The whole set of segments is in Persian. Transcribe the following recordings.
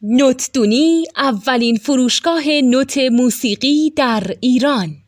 نوتدونی اولین فروشگاه نوت موسیقی در ایران.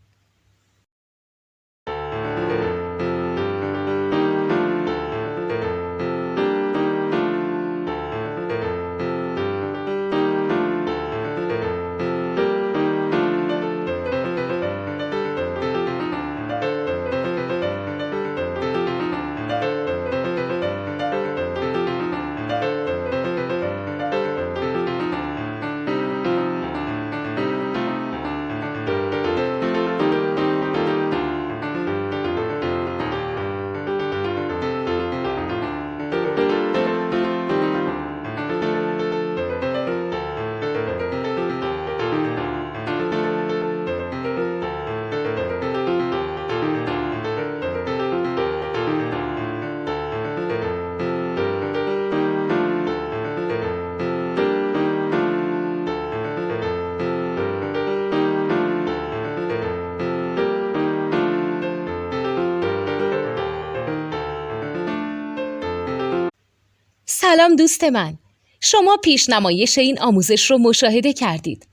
سلام دوست من، شما پیشنمایش این آموزش رو مشاهده کردید.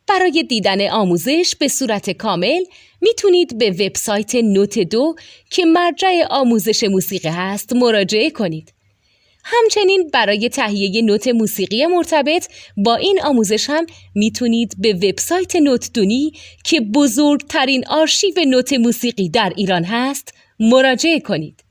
برای دیدن آموزش به صورت کامل میتونید به وبسایت نوت2 که مرجع آموزش موسیقی هست مراجعه کنید. همچنین برای تهیه نوت موسیقی مرتبط با این آموزش هم میتونید به وبسایت نوتدونی که بزرگترین آرشیو نوت موسیقی در ایران هست مراجعه کنید.